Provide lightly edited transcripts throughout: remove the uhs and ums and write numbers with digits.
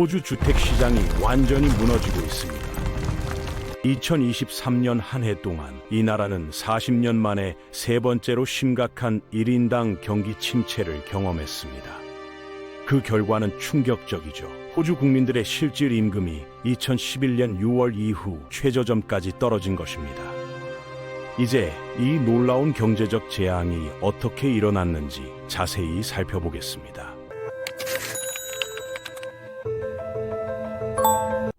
호주 주택 시장이 완전히 무너지고 있습니다. 2023년 한 해 동안 이 나라는 40년 만에 세 번째로 심각한 1인당 경기 침체를 경험했습니다. 그 결과는 충격적이죠. 호주 국민들의 실질 임금이 2011년 6월 이후 최저점까지 떨어진 것입니다. 이제 이 놀라운 경제적 재앙이 어떻게 일어났는지 자세히 살펴보겠습니다.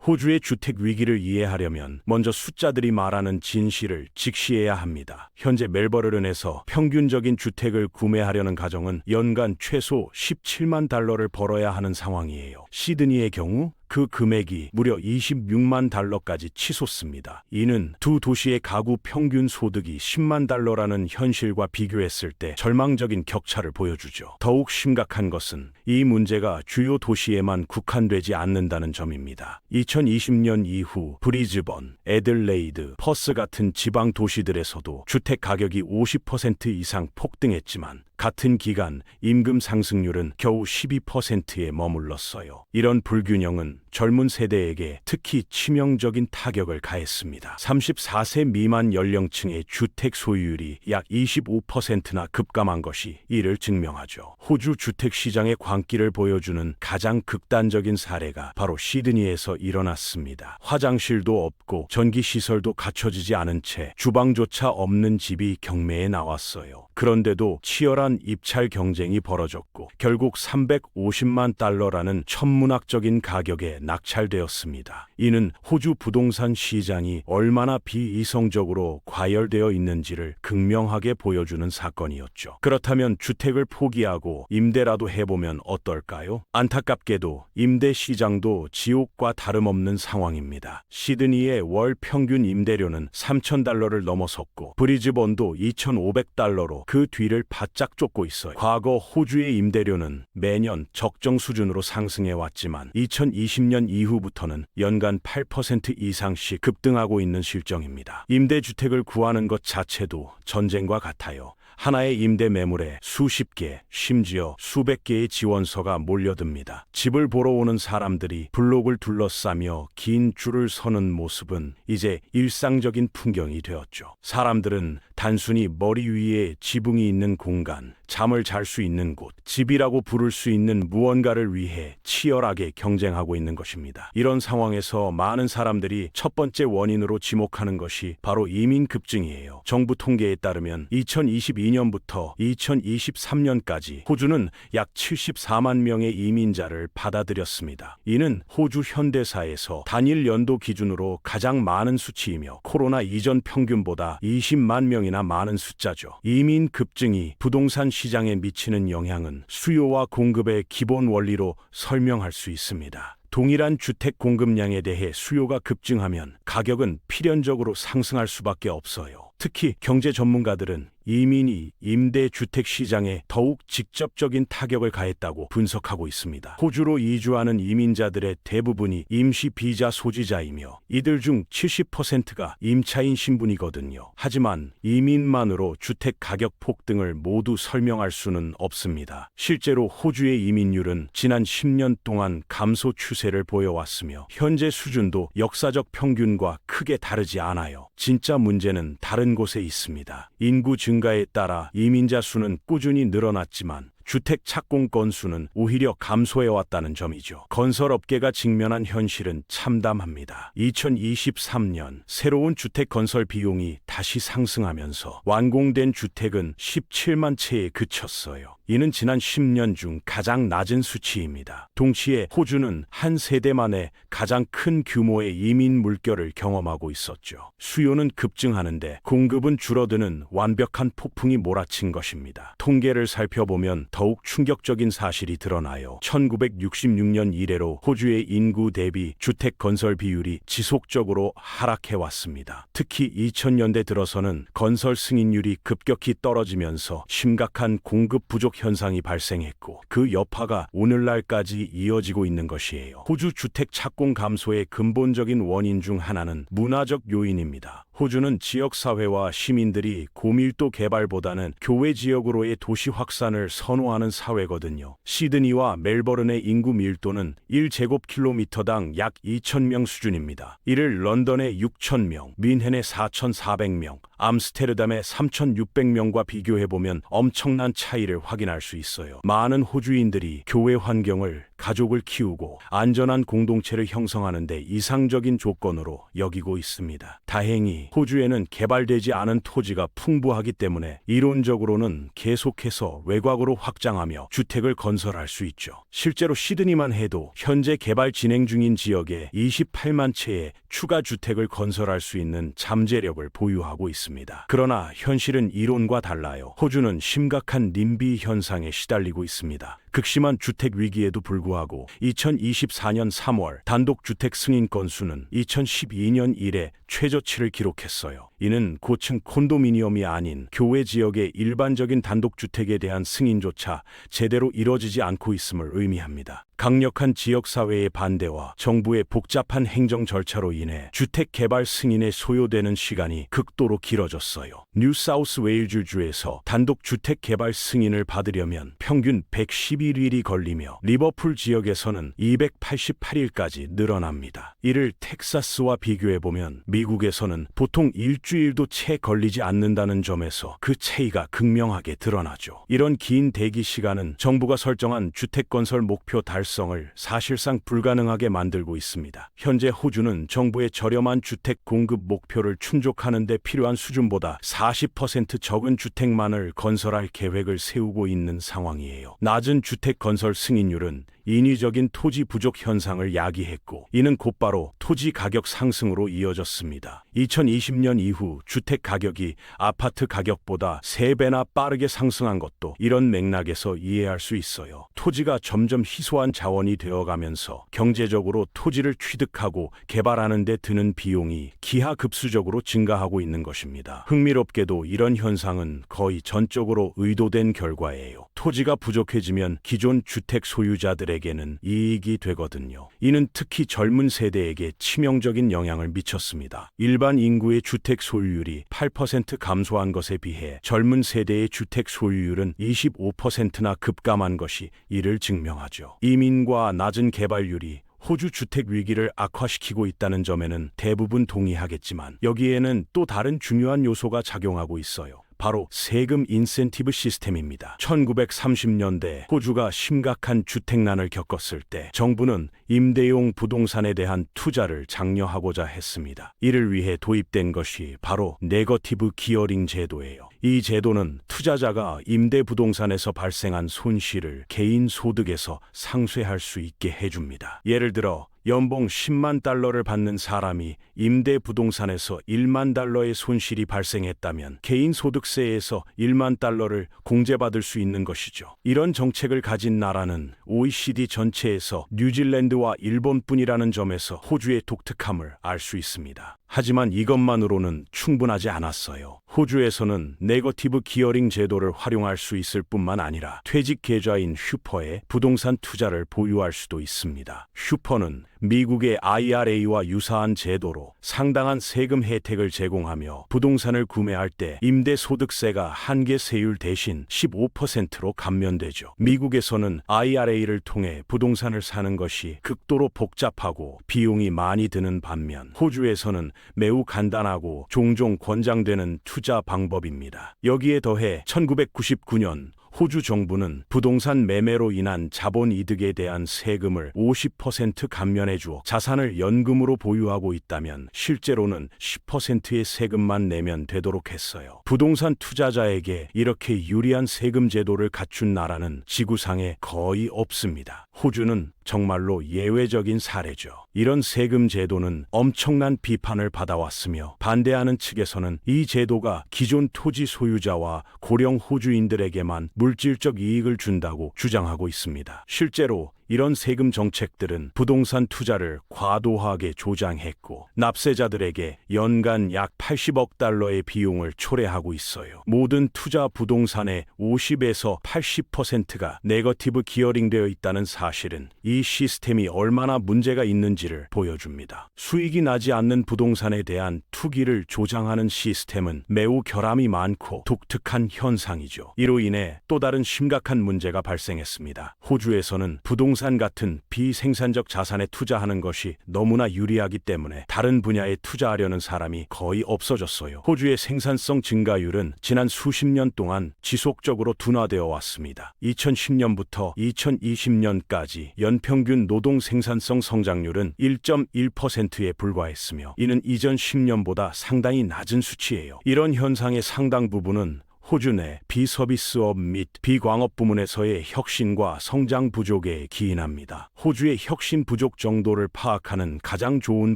호주의 주택 위기를 이해하려면 먼저 숫자들이 말하는 진실을 직시해야 합니다. 현재 멜버른에서 평균적인 주택을 구매하려는 가정은 연간 최소 17만 달러를 벌어야 하는 상황이에요. 시드니의 경우 그 금액이 무려 26만 달러까지 치솟습니다. 이는 두 도시의 가구 평균 소득이 10만 달러라는 현실과 비교했을 때 절망적인 격차를 보여주죠. 더욱 심각한 것은 이 문제가 주요 도시에만 국한되지 않는다는 점입니다. 2020년 이후 브리즈번, 애들레이드, 퍼스 같은 지방 도시들에서도 주택 가격이 50% 이상 폭등했지만 같은 기간 임금 상승률은 겨우 12%에 머물렀어요. 이런 불균형은 젊은 세대에게 특히 치명적인 타격을 가했습니다. 34세 미만 연령층의 주택 소유율이 약 25%나 급감한 것이 이를 증명하죠. 호주 주택 시장의 광기를 보여주는 가장 극단적인 사례가 바로 시드니에서 일어났습니다. 화장실도 없고 전기시설도 갖춰지지 않은 채 주방조차 없는 집이 경매에 나왔어요. 그런데도 치열한 입찰 경쟁이 벌어졌고 결국 350만 달러라는 천문학적인 가격에 낙찰되었습니다. 이는 호주 부동산 시장이 얼마나 비이성적으로 과열되어 있는지를 극명하게 보여주는 사건이었죠. 그렇다면 주택을 포기하고 임대라도 해보면 어떨까요? 안타깝게도 임대 시장도 지옥과 다름없는 상황입니다. 시드니의 월 평균 임대료는 3,000달러를 넘어섰고 브리즈번도 2,500달러로 그 뒤를 바짝 쫓고 있어요. 과거 호주의 임대료는 매년 적정 수준으로 상승해왔지만 2020년 이후부터는 연간 8% 이상씩 급등하고 있는 실정입니다. 임대주택을 구하는 것 자체도 전쟁과 같아요. 하나의 임대 매물에 수십 개, 심지어 수백 개의 지원서가 몰려듭니다. 집을 보러 오는 사람들이 블록을 둘러싸며 긴 줄을 서는 모습은 이제 일상적인 풍경이 되었죠. 사람들은 단순히 머리 위에 지붕이 있는 공간, 잠을 잘 수 있는 곳, 집이라고 부를 수 있는 무언가를 위해 치열하게 경쟁하고 있는 것입니다. 이런 상황에서 많은 사람들이 첫 번째 원인으로 지목하는 것이 바로 이민 급증이에요. 정부 통계에 따르면 2022년부터 2023년까지 호주는 약 74만 명의 이민자를 받아들였습니다. 이는 호주 현대사에서 단일 연도 기준으로 가장 많은 수치이며 코로나 이전 평균보다 20만 명이나 많은 숫자죠. 이민 급증이 부동산 시장에 미치는 영향은 수요와 공급의 기본 원리로 설명할 수 있습니다. 동일한 주택 공급량에 대해 수요가 급증하면 가격은 필연적으로 상승할 수밖에 없어요. 특히 경제 전문가들은 이민이 임대주택 시장에 더욱 직접적인 타격을 가했다고 분석하고 있습니다. 호주로 이주하는 이민자들의 대부분이 임시 비자 소지자이며 이들 중 70%가 임차인 신분이거든요. 하지만 이민만으로 주택 가격 폭등을 모두 설명할 수는 없습니다. 실제로 호주의 이민율은 지난 10년 동안 감소 추세를 보여왔으며 현재 수준도 역사적 평균과 크게 다르지 않아요. 진짜 문제는 다른 곳에 있습니다. 인구 증가에 따라 이민자 수는 꾸준히 늘어났지만 주택 착공 건수는 오히려 감소해왔다는 점이죠. 건설업계가 직면한 현실은 참담합니다. 2023년 새로운 주택 건설 비용이 다시 상승하면서 완공된 주택은 17만 채에 그쳤어요. 이는 지난 10년 중 가장 낮은 수치입니다. 동시에 호주는 한 세대 만에 가장 큰 규모의 이민 물결을 경험하고 있었죠. 수요는 급증하는데 공급은 줄어드는 완벽한 폭풍이 몰아친 것입니다. 통계를 살펴보면 더욱 충격적인 사실이 드러나요. 1966년 이래로 호주의 인구 대비 주택 건설 비율이 지속적으로 하락해왔습니다. 특히 2000년대 들어서는 건설 승인율이 급격히 떨어지면서 심각한 공급 부족 현상이 발생했고 그 여파가 오늘날까지 이어지고 있는 것이에요. 호주 주택 착공 감소의 근본적인 원인 중 하나는 문화적 요인입니다. 호주는 지역사회와 시민들이 고밀도 개발보다는 교외 지역으로의 도시 확산을 선호하는 사회거든요. 시드니와 멜버른의 인구 밀도는 1제곱킬로미터당 약 2,000명 수준입니다. 이를 런던의 6,000명, 민헨의 4,400명, 암스테르담의 3,600명과 비교해보면 엄청난 차이를 확인할 수 있어요. 많은 호주인들이 교외 환경을 가족을 키우고 안전한 공동체를 형성하는 데 이상적인 조건으로 여기고 있습니다. 다행히 호주에는 개발되지 않은 토지가 풍부하기 때문에 이론적으로는 계속해서 외곽으로 확장하며 주택을 건설할 수 있죠. 실제로 시드니만 해도 현재 개발 진행 중인 지역에 28만 채의 추가 주택을 건설할 수 있는 잠재력을 보유하고 있습니다. 그러나 현실은 이론과 달라요. 호주는 심각한 님비 현상에 시달리고 있습니다. 극심한 주택 위기에도 불구하고 2024년 3월 단독주택 승인 건수는 2012년 이래 최저치를 기록했어요. 이는 고층 콘도미니엄이 아닌 교외 지역의 일반적인 단독주택에 대한 승인조차 제대로 이뤄지지 않고 있음을 의미합니다. 강력한 지역사회의 반대와 정부의 복잡한 행정 절차로 인해 주택 개발 승인에 소요되는 시간이 극도로 길어졌어요. 뉴사우스웨일즈주에서 단독주택 개발 승인을 받으려면 평균 111일이 걸리며 리버풀 지역에서는 288일까지 늘어납니다. 이를 텍사스와 비교해보면 미국에서는 보통 일주일도 채 걸리지 않는다는 점에서 그 차이가 극명하게 드러나죠. 이런 긴 대기 시간은 정부가 설정한 주택 건설 목표 달성을 사실상 불가능하게 만들고 있습니다. 현재 호주는 정부의 저렴한 주택 공급 목표를 충족하는 데 필요한 수준보다 40% 적은 주택만을 건설할 계획을 세우고 있는 상황이에요. 낮은 주택 건설 승인율은 인위적인 토지 부족 현상을 야기했고 이는 곧바로 토지 가격 상승으로 이어졌습니다. 2020년 이후 주택 가격이 아파트 가격보다 3배나 빠르게 상승한 것도 이런 맥락에서 이해할 수 있어요. 토지가 점점 희소한 자원이 되어가면서 경제적으로 토지를 취득하고 개발하는 데 드는 비용이 기하급수적으로 증가하고 있는 것입니다. 흥미롭게도 이런 현상은 거의 전적으로 의도된 결과예요. 토지가 부족해지면 기존 주택 소유자들에게는 이익이 되거든요. 이는 특히 젊은 세대에게 치명적인 영향을 미쳤습니다. 일반 인구의 주택 소유율이 8% 감소한 것에 비해 젊은 세대의 주택 소유율은 25%나 급감한 것이 이를 증명하죠. 이민과 낮은 개발률이 호주 주택 위기를 악화시키고 있다는 점에는 대부분 동의하겠지만 여기에는 또 다른 중요한 요소가 작용하고 있어요. 바로 세금 인센티브 시스템입니다. 1930년대 호주가 심각한 주택난을 겪었을 때 정부는 임대용 부동산에 대한 투자를 장려하고자 했습니다. 이를 위해 도입된 것이 바로 네거티브 기어링 제도예요. 이 제도는 투자자가 임대 부동산에서 발생한 손실을 개인 소득에서 상쇄할 수 있게 해줍니다. 예를 들어 연봉 10만 달러를 받는 사람이 임대 부동산에서 1만 달러의 손실이 발생했다면 개인 소득세에서 1만 달러를 공제받을 수 있는 것이죠. 이런 정책을 가진 나라는 OECD 전체에서 뉴질랜드와 일본뿐이라는 점에서 호주의 독특함을 알 수 있습니다. 하지만 이것만으로는 충분하지 않았어요. 호주에서는 네거티브 기어링 제도를 활용할 수 있을 뿐만 아니라 퇴직 계좌인 슈퍼에 부동산 투자를 보유할 수도 있습니다. 슈퍼는 미국의 IRA와 유사한 제도로 상당한 세금 혜택을 제공하며 부동산을 구매할 때 임대소득세가 한계 세율 대신 15%로 감면되죠. 미국에서는 IRA를 통해 부동산을 사는 것이 극도로 복잡하고 비용이 많이 드는 반면 호주에서는 매우 간단하고 종종 권장되는 투자 방법입니다. 여기에 더해 1999년 호주 정부는 부동산 매매로 인한 자본 이득에 대한 세금을 50% 감면해 주어 자산을 연금으로 보유하고 있다면 실제로는 10%의 세금만 내면 되도록 했어요. 부동산 투자자에게 이렇게 유리한 세금 제도를 갖춘 나라는 지구상에 거의 없습니다. 호주는 정말로 예외적인 사례죠. 이런 세금 제도는 엄청난 비판을 받아왔으며 반대하는 측에서는 이 제도가 기존 토지 소유자와 고령 호주인들에게만 물질적 이익을 준다고 주장하고 있습니다. 실제로 이런 세금 정책들은 부동산 투자를 과도하게 조장했고 납세자들에게 연간 약 80억 달러의 비용을 초래하고 있어요. 모든 투자 부동산의 50에서 80%가 네거티브 기어링되어 있다는 사실은 이 시스템이 얼마나 문제가 있는지를 보여줍니다. 수익이 나지 않는 부동산에 대한 투기를 조장하는 시스템은 매우 결함이 많고 독특한 현상이죠. 이로 인해 또 다른 심각한 문제가 발생했습니다. 호주에서는 부동산 같은 비생산적 자산에 투자하는 것이 너무나 유리하기 때문에 다른 분야에 투자하려는 사람이 거의 없어졌어요. 호주의 생산성 증가율은 지난 수십 년 동안 지속적으로 둔화되어 왔습니다. 2010년부터 2020년까지 연평균 노동 생산성 성장률은 1.1%에 불과했으며 이는 이전 10년보다 상당히 낮은 수치예요. 이런 현상의 상당 부분은 호주 내 비서비스업 및 비광업 부문에서의 혁신과 성장 부족에 기인합니다. 호주의 혁신 부족 정도를 파악하는 가장 좋은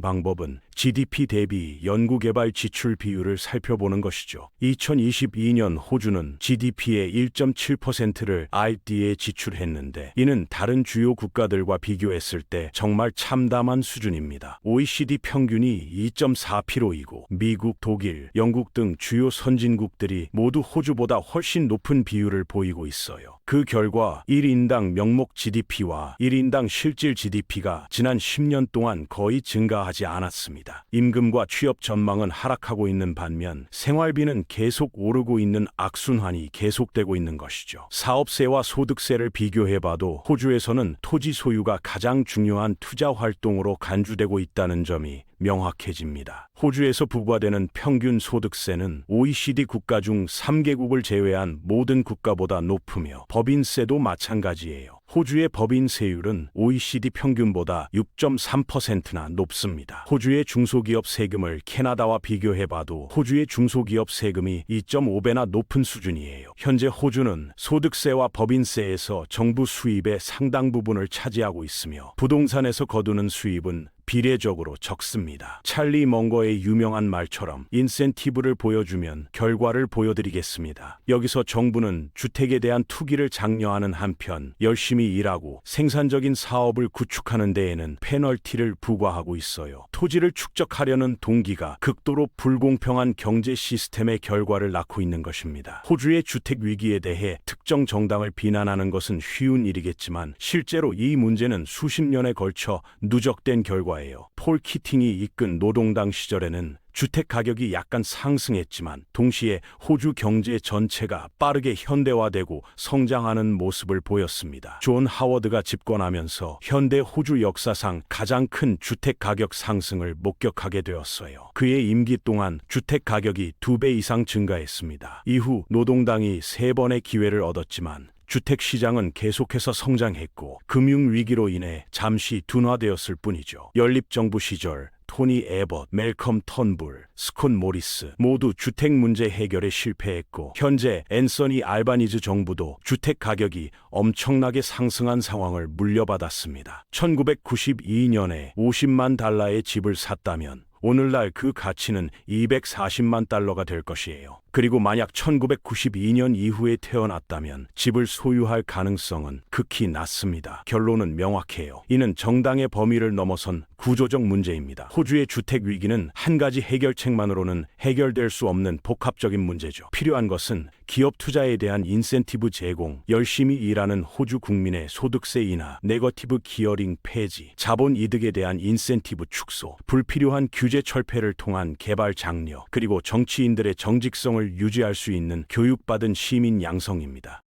방법은 GDP 대비 연구개발 지출 비율을 살펴보는 것이죠. 2022년 호주는 GDP의 1.7%를 R&D에 지출했는데 이는 다른 주요 국가들과 비교했을 때 정말 참담한 수준입니다. OECD 평균이 2.4%이고 미국, 독일, 영국 등 주요 선진국들이 모두 호주보다 훨씬 높은 비율을 보이고 있어요. 그 결과 1인당 명목 GDP와 1인당 실질 GDP가 지난 10년 동안 거의 증가하지 않았습니다. 임금과 취업 전망은 하락하고 있는 반면 생활비는 계속 오르고 있는 악순환이 계속되고 있는 것이죠. 사업세와 소득세를 비교해봐도 호주에서는 토지 소유가 가장 중요한 투자 활동으로 간주되고 있다는 점이 명확해집니다. 호주에서 부과되는 평균 소득세는 OECD 국가 중 3개국을 제외한 모든 국가보다 높으며 법인세도 마찬가지예요. 호주의 법인세율은 OECD 평균보다 6.3%나 높습니다. 호주의 중소기업 세금을 캐나다와 비교해봐도 호주의 중소기업 세금이 2.5배나 높은 수준이에요. 현재 호주는 소득세와 법인세에서 정부 수입의 상당 부분을 차지하고 있으며 부동산에서 거두는 수입은 비례적으로 적습니다. 찰리 멍거의 유명한 말처럼 인센티브를 보여주면 결과를 보여드리겠습니다. 여기서 정부는 주택에 대한 투기를 장려하는 한편 열심히 일하고 생산적인 사업을 구축하는 데에는 페널티를 부과하고 있어요. 토지를 축적하려는 동기가 극도로 불공평한 경제 시스템의 결과를 낳고 있는 것입니다. 호주의 주택 위기에 대해 특정 정당을 비난하는 것은 쉬운 일이겠지만 실제로 이 문제는 수십 년에 걸쳐 누적된 결과 폴 키팅이 이끈 노동당 시절에는 주택 가격이 약간 상승했지만 동시에 호주 경제 전체가 빠르게 현대화되고 성장하는 모습을 보였습니다. 존 하워드가 집권하면서 현대 호주 역사상 가장 큰 주택 가격 상승을 목격하게 되었어요. 그의 임기 동안 주택 가격이 2배 이상 증가했습니다. 이후 노동당이 3번의 기회를 얻었지만 주택 시장은 계속해서 성장했고 금융위기로 인해 잠시 둔화되었을 뿐이죠. 연립정부 시절 토니 에벗, 멜컴 턴불, 스콧 모리스 모두 주택 문제 해결에 실패했고 현재 앤서니 알바니즈 정부도 주택 가격이 엄청나게 상승한 상황을 물려받았습니다. 1992년에 50만 달러의 집을 샀다면 오늘날 그 가치는 240만 달러가 될 것이에요. 그리고 만약 1992년 이후에 태어났다면 집을 소유할 가능성은 극히 낮습니다. 결론은 명확해요. 이는 정당의 범위를 넘어선 구조적 문제입니다. 호주의 주택 위기는 한 가지 해결책만으로는 해결될 수 없는 복합적인 문제죠. 필요한 것은 기업 투자에 대한 인센티브 제공, 열심히 일하는 호주 국민의 소득세 인하, 네거티브 기어링 폐지, 자본 이득에 대한 인센티브 축소, 불필요한 규제 철폐를 통한 개발 장려, 그리고 정치인들의 정직성을 유지할 수 있는 교육받은 시민 양성입니다.